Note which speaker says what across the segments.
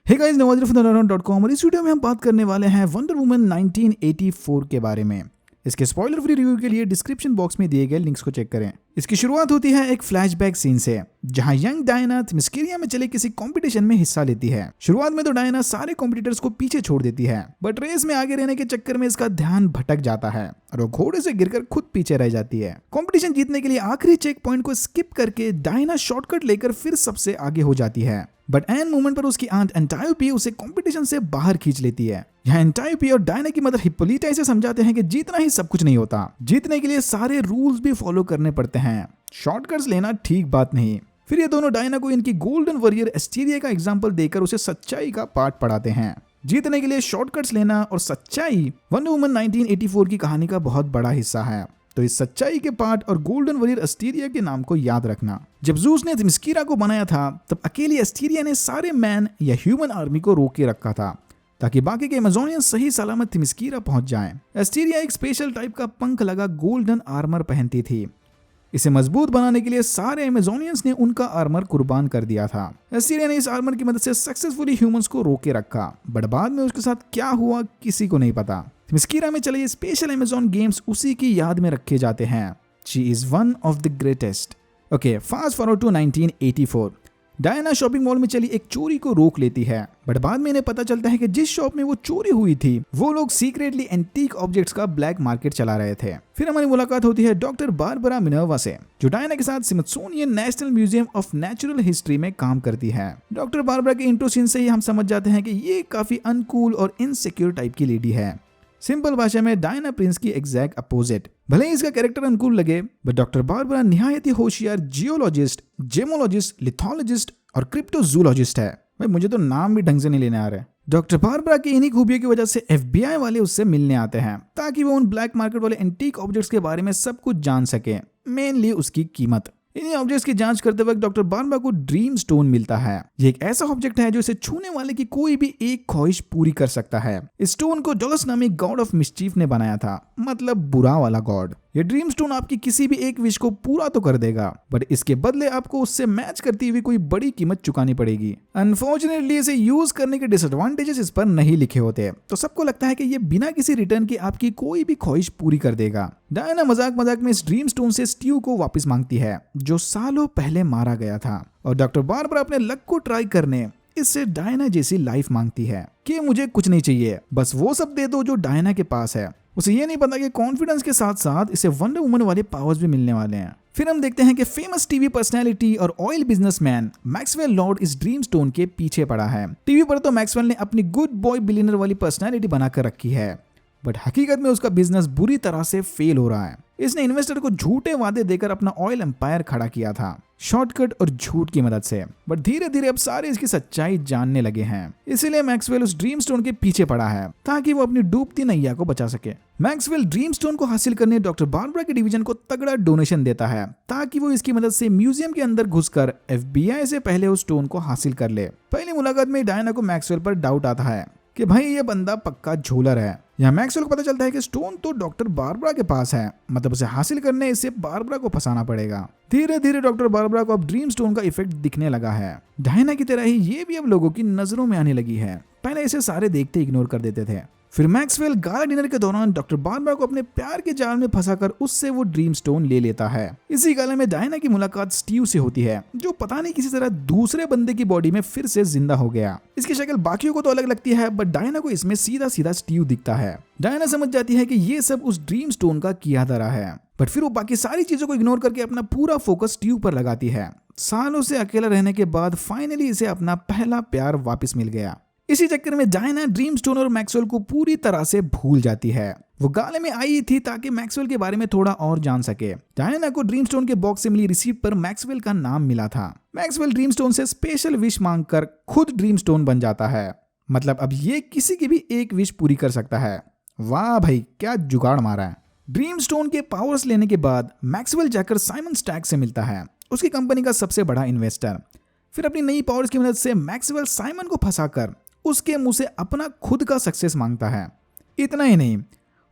Speaker 1: Hey guys, Nawaz from और इस video में हम बात करने वाले हैं वंडर वुमन 1984 के बारे में। इसके स्पॉइलर फ्री रिव्यू के लिए डिस्क्रिप्शन बॉक्स में दिए गए लिंक्स को चेक करें। इसकी शुरुआत होती है एक फ्लैशबैक सीन से, जहां यंग डायना थेमिस्कीरिया में चले किसी कंपटीशन में हिस्सा लेती है। शुरुआत में तो डायना सारे कॉम्पिटिटर्स को पीछे छोड़ देती है, बट रेस में आगे रहने के चक्कर में इसका ध्यान भटक जाता है और वो घोड़े से गिरकर खुद पीछे रह जाती है। कंपटीशन जीतने के लिए आखिरी चेक पॉइंट को स्किप करके डायना शॉर्टकट लेकर फिर सबसे आगे हो जाती है, बट एन मोमेंट पर उसकी आंट एंटायोपी उसे कंपटीशन से बाहर खींच लेती है। यहाँ एंटायोपी और डायना की मदर हिप्पोलिटा इसे समझाते हैं कि जीतना ही सब कुछ नहीं होता, जीतने के लिए सारे रूल्स भी फॉलो करने पड़ते हैं, शॉर्टकट्स लेना ठीक बात नहीं। फिर ये दोनों डायना को इनकी गोल्डन वॉरियर एस्टीरिया का एग्जाम्पल देकर उसे सच्चाई का पाठ पढ़ाते हैं। जीतने के लिए शॉर्टकट्स लेना और सच्चाई वंडर वुमन 1984 की कहानी का बहुत बड़ा हिस्सा है, तो इस सच्चाई के पार्ट और गोल्डन वॉरियर एस्टीरिया के नाम को याद रखना। जब ज़ूस ने थेमिस्कीरा को बनाया था, तब अकेली एस्टीरिया ने सारे मैन या ह्यूमन आर्मी को रोक के रखा था ताकि बाकी के अमेज़ोनियंस सही सलामत थेमिस्कीरा पहुंच जाएं। एस्टीरिया एक स्पेशल टाइप का पंख लगा गोल्डन आर्मर पहनती थी। इसे मजबूत बनाने के लिए सारे अमेज़ोनियंस ने उनका आर्मर कुर्बान कर दिया था। एस्टीरिया ने इस आर्मर की मदद से सक्सेसफुली ह्यूमंस को रोक के रखा, बट बाद में उसके साथ क्या हुआ किसी को नहीं पता। थेमिस्कीरा में चले ये स्पेशल अमेज़न गेम्स उसी की याद में रखे जाते हैं। She is one of the greatest. Okay, fast forward to 1984। Diana shopping mall में चली एक चोरी को रोक लेती है, बट बाद में इन्हें पता चलता है कि जिस शॉप में वो चोरी हुई थी वो लोग सीक्रेटली एंटीक ऑब्जेक्ट्स का ब्लैक मार्केट चला रहे थे। फिर हमारी मुलाकात होती है डॉक्टर बारबरा मिनर्वा से, जो डायना के साथ Smithsonian national museum of natural history में काम करती है। डॉक्टर बारबरा के इंट्रो सीन से ही हम समझ जाते हैं कि ये काफी अनकूल और इनसिक्योर टाइप की लेडी है। सिंपल भाषा में डायना प्रिंस की एग्जैक्ट अपोजिट। भले ही इसका कैरेक्टर अनुकूल लगे, बट डॉक्टर बारबरा निहायत ही होशियार जियोलॉजिस्ट, जेमोलॉजिस्ट, लिथोलॉजिस्ट और क्रिप्टोजूलॉजिस्ट है। भाई मुझे तो नाम भी ढंग से नहीं लेने आ रहे। डॉक्टर बारबरा की इन्हीं खूबियों की वजह से FBI वाले उससे मिलने आते हैं ताकि वो उन ब्लैक मार्केट वाले एंटीक ऑब्जेक्ट्स के बारे में सब कुछ जान सके, मेनली उसकी कीमत। इन्हीं ऑब्जेक्ट्स की जांच करते वक्त डॉक्टर बारबरा को ड्रीम स्टोन मिलता है। ये एक ऐसा ऑब्जेक्ट है जो इसे छूने वाले की कोई भी एक ख्वाहिश पूरी कर सकता है। इस स्टोन को जोलस नामी गॉड ऑफ मिस्चीफ ने बनाया था, मतलब बुरा वाला गॉड। ये ड्रीम स्टोन आपकी किसी भी एक विश को पूरा तो कर देगा, बट इसके बदले आपको उससे मैच करती हुई कोई बड़ी कीमत चुकानी पड़ेगी। अनफॉर्चुनेटली इसे यूज करने के डिसएडवांटेजेस इस पर नहीं लिखे होते, तो सबको लगता है कि ये बिना किसी रिटर्न के आपकी कोई भी ख्वाहिश पूरी कर देगा। डायना मजाक मजाक में इस ड्रीम स्टोन से स्टीव को वापस मांगती है, जो सालों पहले मारा गया था, और डॉक्टर बारबरा अपने लक को ट्राई करने इससे डायना जैसी लाइफ मांगती है कि मुझे कुछ नहीं चाहिए, बस वो सब दे दो जो डायना के पास है। उसे ये नहीं पता कि कॉन्फिडेंस के साथ साथ इसे वंडर वुमन वाले पावर्स भी मिलने वाले हैं। फिर हम देखते हैं कि फेमस टीवी पर्सनैलिटी और ऑयल बिजनेसमैन मैक्सवेल लॉर्ड इस ड्रीम स्टोन के पीछे पड़ा है। टीवी पर तो मैक्सवेल ने अपनी गुड बॉय बिलियनर वाली पर्सनैलिटी बनाकर रखी है, बट हकीकत में उसका बिजनेस बुरी तरह से फेल हो रहा है। इसने इन्वेस्टर को झूठे वादे देकर अपना ऑयल एम्पायर खड़ा किया था, शॉर्टकट और झूठ की मदद से, बट धीरे धीरे अब सारे इसकी सच्चाई जानने लगे हैं। इसीलिए मैक्सवेल उस ड्रीम स्टोन के पीछे पड़ा है ताकि वो अपनी डूबती नैया को बचा सके। मैक्सवेल ड्रीम स्टोन को हासिल करने डॉक्टर बारबरा के डिवीजन को तगड़ा डोनेशन देता है ताकि वो इसकी मदद से म्यूजियम के अंदर घुसकर FBI से पहले उस स्टोन को हासिल कर ले। पहली मुलाकात में डायना को मैक्सवेल पर डाउट आता है कि भाई ये बंदा पक्का झोलर है। यहाँ मैक्सवेल को पता चलता है कि स्टोन तो डॉक्टर बारबरा के पास है, मतलब उसे हासिल करने इसे बारबरा को फंसाना पड़ेगा। धीरे धीरे डॉक्टर बारबरा को अब ड्रीम स्टोन का इफेक्ट दिखने लगा है। डायना की तरह ही ये भी अब लोगों की नजरों में आने लगी है। पहले इसे सारे देखते इग्नोर कर देते थे। फिर मैक्सवेल गाला डिनर के दौरान डॉक्टर बारबरा को अपने प्यार के जाल में फंसाकर उससे वो ड्रीम स्टोन ले लेता है। इसी गाले में डायना की मुलाकात स्टीव से होती है, जो पता नहीं किसी तरह दूसरे बंदे की बॉडी में फिर से जिंदा हो गया। इसकी शक्ल बाकियों को तो अलग लगती है, बट डायना को इसमें सीधा सीधा स्टीव दिखता है। डायना समझ जाती है कि ये सब उस ड्रीम स्टोन का किया धरा है, बट फिर वो बाकी सारी चीजों को इग्नोर करके अपना पूरा फोकस स्टीव पर लगाती है। सालों से अकेला रहने के बाद फाइनली इसे अपना पहला प्यार वापस मिल गया। इसी चक्कर में डायना ड्रीम स्टोन और मैक्सवेल को पूरी तरह से भूल जाती है। वो गाले में आई थी ताकि मैक्सवेल के बारे में थोड़ा और जान सके। डायना को ड्रीम स्टोन के बॉक्स से मिली रिसीप्ट पर मैक्सवेल का नाम मिला था। मैक्सवेल ड्रीम स्टोन से स्पेशल विश मांगकर खुद ड्रीम स्टोन बन जाता है, मतलब अब ये किसी की भी एक विश पूरी कर सकता है। वाह भाई, क्या जुगाड़ मारा है। ड्रीम स्टोन के पावर्स लेने के बाद मैक्सवेल जाकर साइमन स्टैक से मिलता है, उसकी कंपनी का सबसे बड़ा इन्वेस्टर। फिर अपनी नई पावर्स की मदद से मैक्सवेल साइमन को फंसाकर उसके मुंह से अपना खुद का सक्सेस मांगता है। इतना ही नहीं,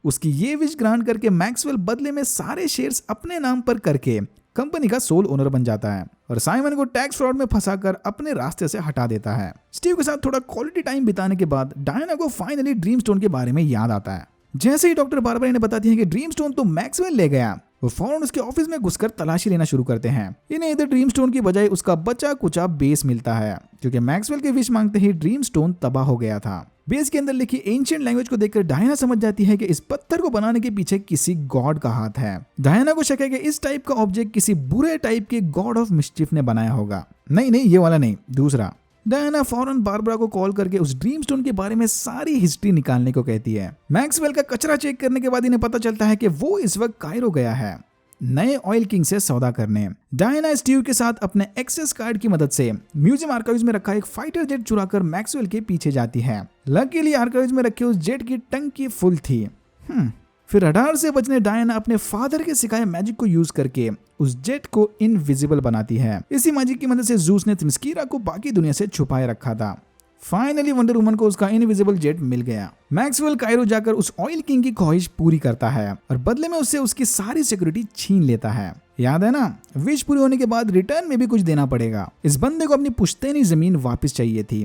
Speaker 1: उसकी ये विश ग्रांट करके मैक्सवेल बदले में सारे शेयर्स अपने नाम पर करके कंपनी का सोल ओनर बन जाता है और साइमन को टैक्स फ्रॉड में फंसाकर अपने रास्ते से हटा देता है। स्टीव के साथ थोड़ा क्वालिटी टाइम बिताने के बाद डायना को फाइनली ड्रीम स्टोन के बारे में याद आता है। जैसे ही डॉक्टर बारबरा इन्हें बताती है कि ड्रीम स्टोन तो मैक्सवेल ले गया, वो फौरन उसके ऑफिस में घुसकर तलाशी लेना शुरू करते हैं। इन्हें इधर ड्रीम स्टोन की बजाय उसका बचा कुचा बेस मिलता है, क्योंकि मैक्सवेल के विश मांगते ही ड्रीम स्टोन तबाह हो गया था। बेस के अंदर लिखी एंशिएंट लैंग्वेज को देखकर डायना समझ जाती है कि इस पत्थर को बनाने के पीछे किसी गॉड का हाथ है। डायना को शक है कि इस टाइप का ऑब्जेक्ट किसी बुरे टाइप के गॉड ऑफ मिस्चिफ ने बनाया होगा। नहीं, ये वाला नहीं, दूसरा। डायना फौरन बारबरा को कॉल करके उस ड्रीम स्टोन के बारे में सारी हिस्ट्री निकालने को कहती है। मैक्सवेल का कचरा चेक करने के बाद इन्हें पता चलता है कि वो इस वक्त कायरो गया है नए ऑयल किंग से सौदा करने। डायना स्टीव के साथ अपने एक्सेस कार्ड की मदद से म्यूजियम आर्काइव्स में रखा एक फाइटर जेट चुराकर मैक्सवेल के पीछे जाती है। लकीली आर्काइव्स में रखे उस जेट की टंकी फुल थी। फिर रडार से बचने डायना अपने फादर के सिखाए मैजिक को यूज करके उस जेट को इनविजिबल बनाती है। इसी मैजिक की मदद से जूस ने थेमिस्कीरा को बाकी दुनिया से छुपाए रखा था। फाइनली वंडर वुमन को उसका इनविजिबल जेट मिल गया। मैक्सवेल कायरो जाकर उस ऑयल किंग की ख्वाहिश पूरी करता है और बदले में उससे उसकी सारी सिक्योरिटी छीन लेता है। याद है ना, विश पूरी होने के बाद रिटर्न में भी कुछ देना पड़ेगा। इस बंदे को अपनी पुश्तैनी जमीन वापस चाहिए थी।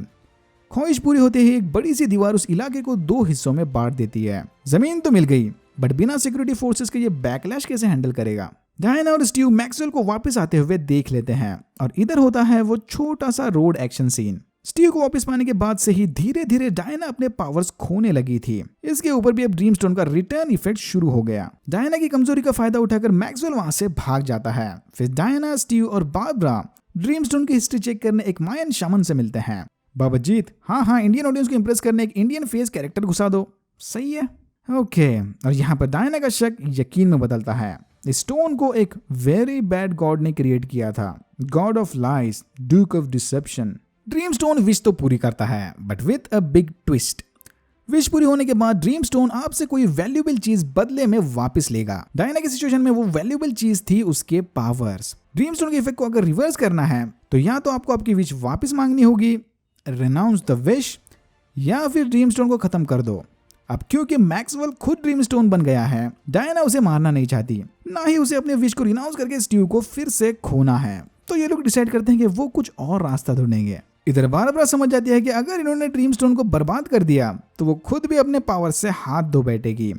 Speaker 1: ख्वाहिश पूरी होते ही एक बड़ी सी दीवार उस इलाके को 2 हिस्सों में बांट देती है। जमीन तो मिल गई, बट बिना सिक्योरिटी फोर्सेस के ये बैकलैश कैसे हैंडल करेगा। डायना और स्टीव मैक्सवेल को वापस आते हुए देख लेते हैं और इधर होता है वो छोटा सा रोड एक्शन सीन। स्टीव को वापस पाने के बाद से ही धीरे धीरे डायना अपने पावर्स खोने लगी थी। इसके ऊपर भी अब ड्रीम स्टोन का रिटर्न इफेक्ट शुरू हो गया। डायना की कमजोरी का फायदा उठाकर मैक्सवेल वहां से भाग जाता है। फिर डायना, स्टीव और बारबरा ड्रीम स्टोन की हिस्ट्री चेक करने एक मायन शामन से मिलते हैं। बाबा जीत, हाँ, इंडियन ऑडियंस को इंप्रेस करने एक इंडियन फेस कैरेक्टर घुसा दो, सही है। ओके, और यहाँ पर डायना का शक यकीन में बदलता है। इस स्टोन को एक वेरी बैड गॉड ने क्रिएट किया था, God of lies, Duke of deception. Dream stone wish तो पूरी करता है, but with a big twist. Wish पूरी होने के बाद ड्रीम स्टोन आपसे कोई वैल्यूएबल चीज बदले में वापस लेगा। डायना की सिचुएशन में वो वैल्यूएबल चीज थी उसके पावर्स। ड्रीम स्टोन के इफेक्ट को अगर रिवर्स करना है तो या तो आपको आपकी विश वापस मांगनी होगी, रेनाउंस द विश, या फिर ड्रीम स्टोन को खत्म कर दो। अब क्योंकि मैक्सवेल खुद ड्रीम स्टोन बन गया है, डायना उसे मारना नहीं चाहती, ना ही उसे अपने विश को रिनाउंस करके स्टीव को फिर से खोना है। तो ये लोग डिसाइड करते हैं कि वो कुछ और रास्ता ढूंढेंगे। इधर बारबरा समझ जाती है कि अगर इन्होंने ड्रीम स्टोन को बर्बाद कर दिया तो वो खुद भी अपने पावर से हाथ धो बैठेगी।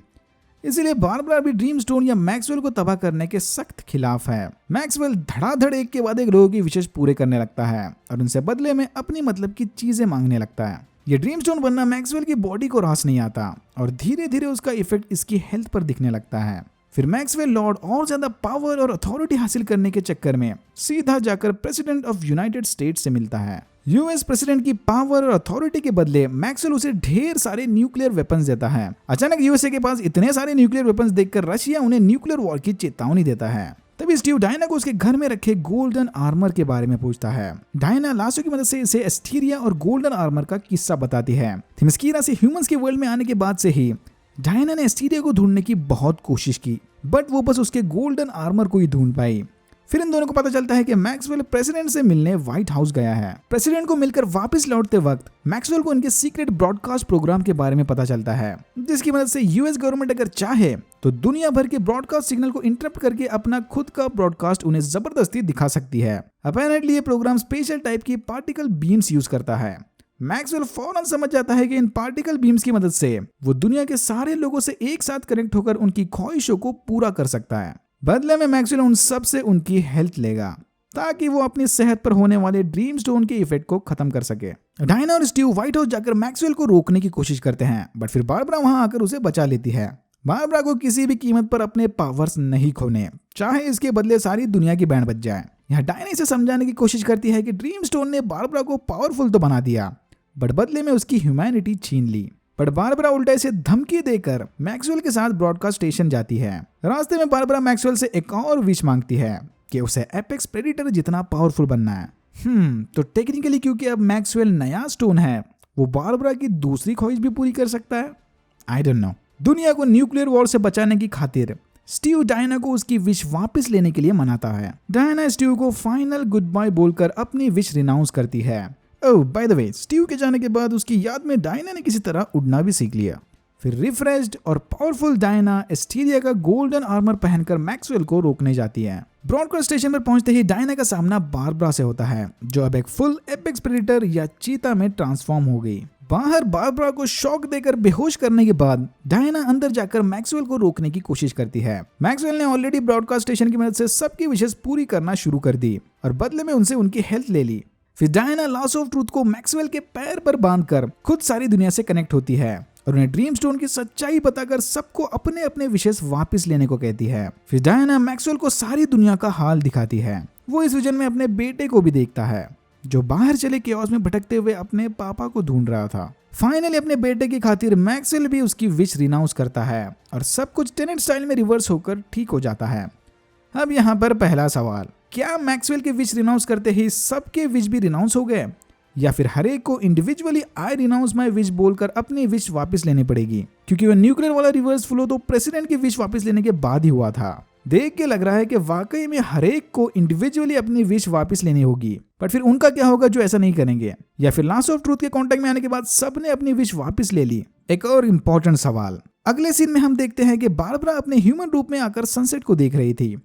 Speaker 1: इसीलिए बारबरा भी ड्रीम स्टोन या मैक्सवेल को तबाह करने के सख्त खिलाफ है। मैक्सवेल धड़ाधड़ एक के बाद एक लोगों की विशेष पूरे करने लगता है और उनसे बदले में अपनी मतलब की चीजें मांगने लगता है। ये ड्रीम स्टोन बनना मैक्सवेल की बॉडी को रास नहीं आता और धीरे धीरे उसका इफेक्ट इसकी हेल्थ पर दिखने लगता है। फिर मैक्सवेल लॉर्ड और ज्यादा पावर और अथॉरिटी हासिल करने के चक्कर में सीधा जाकर प्रेसिडेंट ऑफ यूनाइटेड स्टेट्स से मिलता है। यूएस प्रेसिडेंट की पावर और अथॉरिटी के बदले मैक्सवेल उसे ढेर सारे न्यूक्लियर वेपन्स देता है। अचानक यूएसए के पास इतने सारे न्यूक्लियर वेपन्स देखकर रशिया उन्हें न्यूक्लियर वॉर की चेतावनी देता है। तभी स्टीव डायना को उसके घर में रखे गोल्डन आर्मर के बारे में पूछता है। डायना लाशों की मदद से इसे एस्टीरिया और गोल्डन आर्मर का किस्सा बताती है। थेमिस्कीरा से ह्यूमंस के वर्ल्ड में आने के बाद से ही डायना ने एस्टीरिया को ढूंढने की बहुत कोशिश की, बट वो बस उसके गोल्डन आर्मर को ही ढूंढ पाई। फिर इन दोनों को पता चलता है कि मैक्सवेल प्रेसिडेंट से मिलने व्हाइट हाउस गया है। प्रेसिडेंट को मिलकर वापस लौटते वक्त मैक्सवेल को इनके सीक्रेट ब्रॉडकास्ट प्रोग्राम के बारे में पता चलता है, जिसकी मदद से यूएस गवर्नमेंट अगर चाहे तो दुनिया भर के ब्रॉडकास्ट सिग्नल को इंटरप्ट करके अपना खुद का ब्रॉडकास्ट उन्हें जबरदस्ती दिखा सकती है। अपेरेंटली ये प्रोग्राम स्पेशल टाइप की पार्टिकल बीम्स यूज करता है। मैक्सवेल फौरन समझ जाता है कि इन पार्टिकल बीम्स की मदद से वो दुनिया के सारे लोगों से एक साथ कनेक्ट होकर उनकी ख्वाहिशों को पूरा कर सकता है। बदले में मैक्सवेल उन सब से उनकी हेल्थ लेगा ताकि वो अपनी सेहत पर होने वाले ड्रीम स्टोन के इफेक्ट को खत्म कर सके। डायना और स्टीव व्हाइट हाउस जाकर मैक्सवेल को रोकने की कोशिश करते हैं, बट फिर बारबरा वहां आकर उसे बचा लेती है। बारबरा को किसी भी कीमत पर अपने पावर्स नहीं खोने, चाहे इसके बदले सारी दुनिया की बैंड बज जाए। यहाँ डायना इसे समझाने की कोशिश करती है कि ड्रीम स्टोन ने बारबरा को पावरफुल तो बना दिया, बट बदले में उसकी ह्यूमैनिटी छीन ली। पर बारबरा उल्टा इसे धमकी देकर मैक्सवेल के साथ ब्रॉडकास्ट स्टेशन जाती है। रास्ते में बारबरा मैक्सवेल से एक और विश मांगती है कि उसे एपेक्स प्रेडिटर जितना पावरफुल बनना है। तो टेक्निकली क्योंकि अब मैक्सवेल नया स्टोन है, वो बारबरा की दूसरी ख्वाहिश भी पूरी कर सकता है। I don't know. दुनिया को न्यूक्लियर वॉर से बचाने की खातिर स्टीव डायना को उसकी विश वापस लेने के लिए मनाता है। डायना स्टीव को फाइनल गुड बाय बोलकर अपनी विश रिनाउंस करती है। ओह बाय द वे, स्टीव के जाने के बाद उसकी याद में डायना ने किसी तरह उड़ना भी सीख लिया। फिर रिफ्रेश्ड और पावरफुल डायना एस्टीरिया का गोल्डन आर्मर पहनकर मैक्सवेल को रोकने जाती है। ब्रॉडकास्ट स्टेशन पर पहुंचते ही डायना का सामना बारबरा से होता है, जो अब एक फुल एपेक्स प्रेडेटर या चीता में ट्रांसफॉर्म हो गई। बाहर बारबरा को शॉक देकर बेहोश करने के बाद डायना अंदर जाकर मैक्सवेल को रोकने की कोशिश करती है। मैक्सवेल ने ऑलरेडी ब्रॉडकास्ट स्टेशन की मदद से सबकी विशेष पूरी करना शुरू कर दी और बदले में उनसे उनकी हेल्थ ले ली। फिर डायना लॉस ऑफ ट्रूथ को मैक्सवेल के पैर पर बांधकर खुद सारी दुनिया से कनेक्ट होती है और उन्हें ड्रीम स्टोन की सच्चाई बताकर सबको अपने अपने विशेष वापस लेने को कहती है। फिर डायना मैक्सवेल को सारी दुनिया का हाल दिखाती है। वो इस विजन में अपने बेटे को भी देखता है, जो बाहर चले केओस में भटकते हुए अपने पापा को ढूंढ रहा था। फाइनली अपने बेटे की खातिर मैक्सवेल भी उसकी विश रिनाउंस करता है और सब कुछ टेनेट स्टाइल में रिवर्स होकर ठीक हो जाता है। अब यहाँ पर पहला सवाल, क्या मैक्सवेल के विश रिनाउंस करते ही सबके विश भी रिनाउंस हो गए, या फिर हर एक को individually I renounce my wish बोलकर अपनी विश वापस लेनी पड़ेगी? क्योंकि वह न्यूक्लियर वाला रिवर्स फ्लो तो प्रेसिडेंट की विश वापस लेने के बाद ही हुआ था। देख के लग रहा है कि वाकई में हर एक को इंडिविजुअली अपनी विश वापस लेनी होगी। बट फिर उनका क्या होगा जो ऐसा नहीं करेंगे? या फिर लॉस ऑफ ट्रूथ के कांटेक्ट में आने के बाद सबने अपनी विश वापस ले ली? एक और इम्पोर्टेंट सवाल, अगले सीन में हम देखते हैं कि बारबरा अपने ह्यूमन रूप में आकर सनसेट को देख रही थी,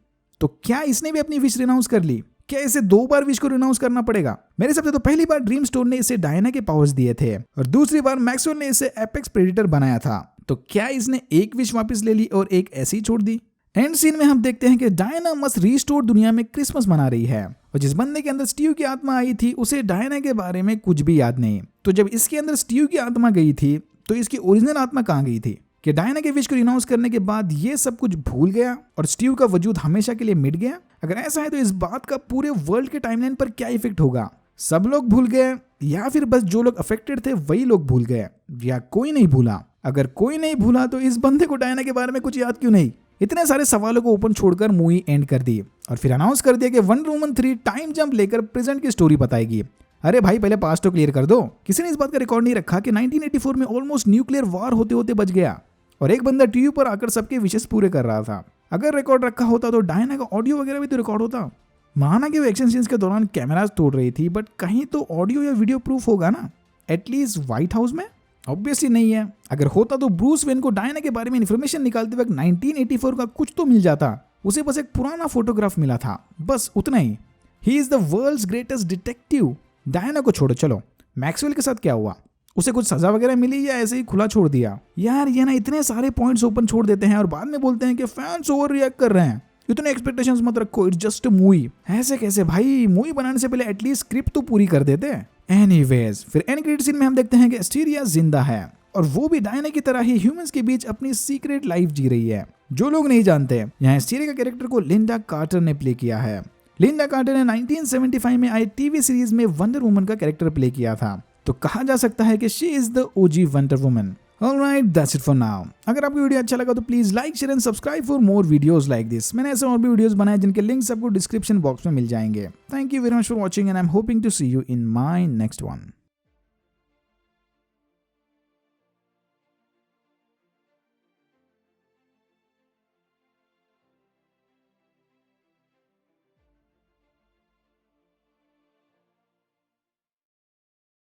Speaker 1: तो क्या इसने भी अपनी विश रिनाउंस कर ली? क्या इसे 2 बार विश को रिनाउंस करना पड़ेगा? मेरे हिसाब से तो पहली बार ड्रीम स्टोन ने इसे डायना के पावर्स दिए थे और दूसरी बार मैक्सवेल ने इसे एपेक्स प्रेडेटर बनाया था। तो क्या इसने एक विश वापस ले ली और एक ऐसी ही छोड़ दी? एंड सीन में हम देखते हैं कि डायना मस्ट रीस्टोर दुनिया में क्रिसमस मना रही है और जिस बंदे के अंदर स्टीव की आत्मा आई थी उसे डायना के बारे में कुछ भी याद नहीं। तो जब इसके अंदर स्टीव की आत्मा गई थी तो इसकी ओरिजिनल आत्मा कहाँ गई थी? कि डायना के विश को रिनाउंस करने के बाद ये सब कुछ भूल गया और स्टीव का वजूद हमेशा के लिए मिट गया? अगर ऐसा है तो इस बात का पूरे वर्ल्ड के टाइमलाइन पर क्या इफेक्ट होगा? सब लोग भूल गए या फिर बस जो लोग अफेक्टेड थे वही लोग भूल गए, या कोई नहीं भूला? अगर कोई नहीं भूला तो इस बंदे को डायना के बारे में कुछ याद क्यों नहीं? इतने सारे सवालों को ओपन छोड़कर मूवी एंड कर दी और फिर अनाउंस कर दिया कि वंडर वुमन 3 टाइम जंप लेकर प्रेजेंट की स्टोरी बताएगी। अरे भाई, पहले पास्ट तो क्लियर कर दो। किसी ने इस बात का रिकॉर्ड नहीं रखा कि 1984 में ऑलमोस्ट न्यूक्लियर वॉर होते होते बच गया और एक बंदा टीवी पर आकर सबके विशेष पूरे कर रहा था। अगर रिकॉर्ड रखा होता तो डायना का ऑडियो वगैरह भी तो रिकॉर्ड होता। माना कि वो एक्शन सीन्स के दौरान कैमरास तोड़ रही थी, बट कहीं तो ऑडियो या वीडियो प्रूफ होगा ना, एटलीस्ट व्हाइट हाउस में? ऑब्वियसली नहीं है। अगर होता तो ब्रूस वेन को डायना के बारे में इन्फॉर्मेशन निकालते वक्त 1984 का कुछ तो मिल जाता। उसे बस एक पुराना फोटोग्राफ मिला था, बस उतना ही। He is the world's greatest detective. Diana को छोड़ो, चलो मैक्सवेल के साथ क्या हुआ? उसे कुछ सजा वगैरह मिली या ऐसे ही खुला छोड़ दिया? यार ये ना इतने सारे पॉइंट्स ओपन छोड़ देते हैं और बाद में बोलते हैं कि फैंस ओवर रिएक्ट कर रहे हैं, इतने एक्सपेक्टेशंस मत रखो, इट्स जस्ट अ मूवी। ऐसे कैसे भाई? मूवी बनाने से पहले एटलीस्ट स्क्रिप्ट तो पूरी कर देते। एनीवेज, फिर एंड क्रेडिट सीन में हम देखते हैं कि एस्टीरिया जिंदा है और वो भी डायना की तरह ही ह्यूमंस के बीच अपनी सीक्रेट लाइफ जी रही है। जो लोग नहीं जानते, यहाँ एस्टीरिया का कैरेक्टर को लिंडा कार्टर ने प्ले किया है। लिंडा कार्टर ने 1975 में आई टीवी सीरीज में वंडर वुमन का कैरेक्टर प्ले किया था, तो कहा जा सकता है कि she is the OG wonder woman. Alright, that's it for now. अगर आपको वीडियो अच्छा लगा तो please like, share and subscribe for more videos like this. मैंने ऐसे और भी वीडियोस बनाए जिनके लिंक्स आपको डिस्क्रिप्शन बॉक्स में मिल जाएंगे। Thank you very much for watching and I am hoping to see you in my next one.